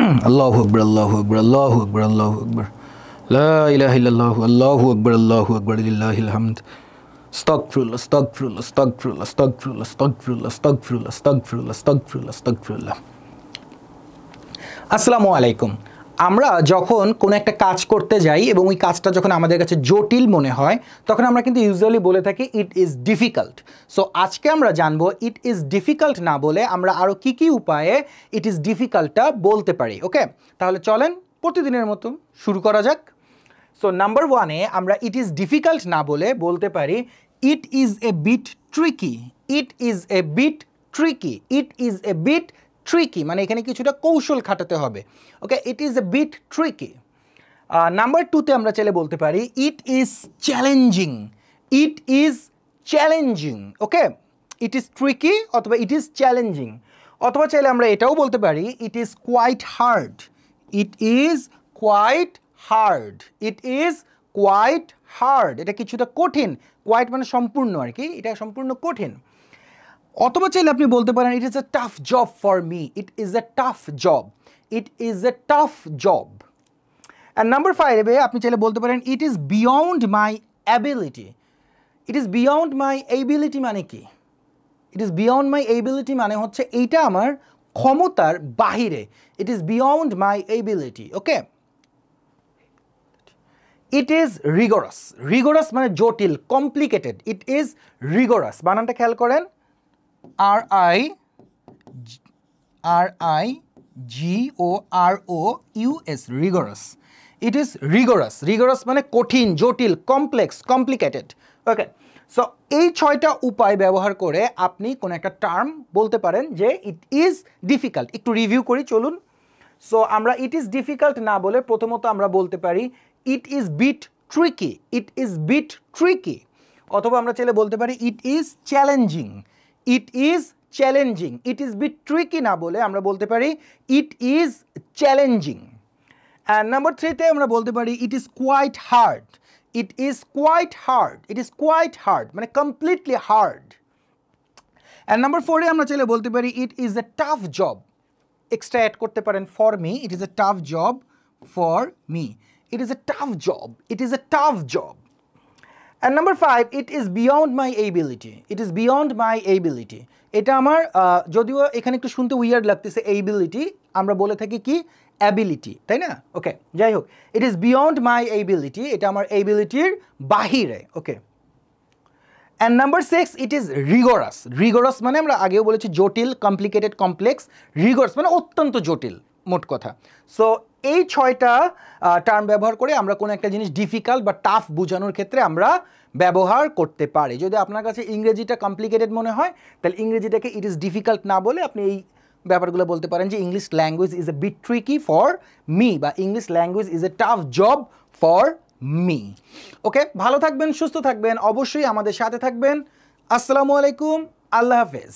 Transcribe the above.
আল্লাহু আকবার আল্লাহু আকবার আল্লাহু আকবার আল্লাহু আকবার লা ইলাহা ইল্লাল্লাহু আল্লাহু আকবার লিল্লাহিল হামদ আস্তাগফিরুল্লাহ আস্তাগফিরুল্লাহ আস্তাগফিরুল্লাহ আস্তাগফিরুল্লাহ আস্তাগফিরুল্লাহ আস্তাগফিরুল্লাহ আস্তাগফিরুল্লাহ আস্তাগফিরুল্লাহ আস্তাগফিরুল্লাহ। আসসালামু আলাইকুম। আমরা যখন কোনো একটা কাজ করতে যাই এবং ওই কাজটা যখন আমাদের কাছে জটিল মনে হয় তখন আমরা কিন্তু ইউজুয়ালি বলে থাকি ইট ইজ ডিফিকাল্ট। সো আজকে আমরা জানবো ইট ইজ ডিফিকাল্ট না বলে আমরা আরও কী কী উপায়ে ইট ইজ ডিফিকাল্টটা বলতে পারি। ওকে, তাহলে চলেন প্রতিদিনের মতো শুরু করা যাক। সো নাম্বার ওয়ানে আমরা ইট ইজ ডিফিকাল্ট না বলে বলতে পারি it is a bit tricky. It is a bit tricky. It is a bit tricky মানে এখানে কিছুটা কৌশল খাটাতে হবে। Okay, it is a bit tricky. Number টুতে আমরা চাইলে বলতে পারি it is challenging. It is challenging. Okay, it is tricky অথবা ইট ইজ চ্যালেঞ্জিং। অথবা চাইলে আমরা এটাও বলতে পারি it is quite hard. It is quite hard. It is quite hard, এটা কিছুটা কঠিন। কোয়াইট মানে সম্পূর্ণ আর কি, এটা সম্পূর্ণ কঠিন। অথবা চাইলে আপনি বলতে পারেন ইট is a tough job for me. It is a tough job. It is a tough job. And number ফাইভে আপনি চাইলে বলতে পারেন ইট is beyond my ability. It is beyond my ability মানে কি? ইট ইজ বিয়ন্ড মাই এবিলিটি মানে হচ্ছে এইটা আমার ক্ষমতার বাহিরে। ইট is beyond my ability. Okay, it is rigorous. Rigorous মানে জটিল, কমপ্লিকেটেড। ইট ইজ রিগোরাস, বানানটা খেয়াল করেন, RIGOROUS, rigorous. It is rigorous. Rigorous মানে কঠিন, জটিল, কমপ্লেক্স, কমপ্লিকেটেড। ওকে, সো এই 6টা উপায় ব্যবহার করে আপনি কোনো একটা টার্ম বলতে পারেন যে ইট ইজ ডিফিকাল্ট। একটু রিভিউ করি চলুন। সো আমরা ইট ইজ ডিফিকাল্ট না বলে প্রথমত আমরা বলতে পারি it is bit tricky. It is bit tricky. অথবা আমরা চাইলে বলতে পারি it is challenging. It is challenging. It is bit tricky না বলে আমরা বলতে পারি it is challenging. And number 3তে আমরা বলতে পারি it is quite hard. It is quite hard. It is quite hard মানে কমপ্লিটলি হার্ড। অ্যান্ড নাম্বার 4এ আমরা চাইলে বলতে পারি it is a tough job. Extra add করতে পারেন for me. It is a tough job for me. It is a tough job. It is a tough job. And number 5, it is beyond my ability. It is beyond my ability. এটা আমার যদিও এখানে একটু শুনতে weird লাগতেছে, এইবিলিটি আমরা বলে থাকি কি অ্যাবিলিটি, তাই না? ওকে, যাই হোক, it is beyond my ability, এটা আমার এবিলিটির বাহিরে। Okay, and number 6, it is rigorous. Rigorous মানে আমরা আগেও বলেছি জটিল, কমপ্লিকেটেড, কমপ্লেক্স। রিগোরাস মানে অত্যন্ত জটিল, মোট কথা। সো এই 6টা টার্ম ব্যবহার করে আমরা কোনো একটা জিনিস ডিফিকাল্ট বা টাফ বোঝানোর ক্ষেত্রে আমরা ব্যবহার করতে পারি। যদি আপনার কাছে ইংরেজিটা কমপ্লিকেটেড মনে হয় তাহলে ইংরেজিটাকে ইট ইজ ডিফিকাল্ট না বলে আপনি এই ব্যাপারগুলো বলতে পারেন যে English language is a bit tricky for me, বা English language is a tough job for me. Okay, ভালো থাকবেন, সুস্থ থাকবেন, অবশ্যই আমাদের সাথে থাকবেন। আসসালামু আলাইকুম, আল্লাহ হাফেজ।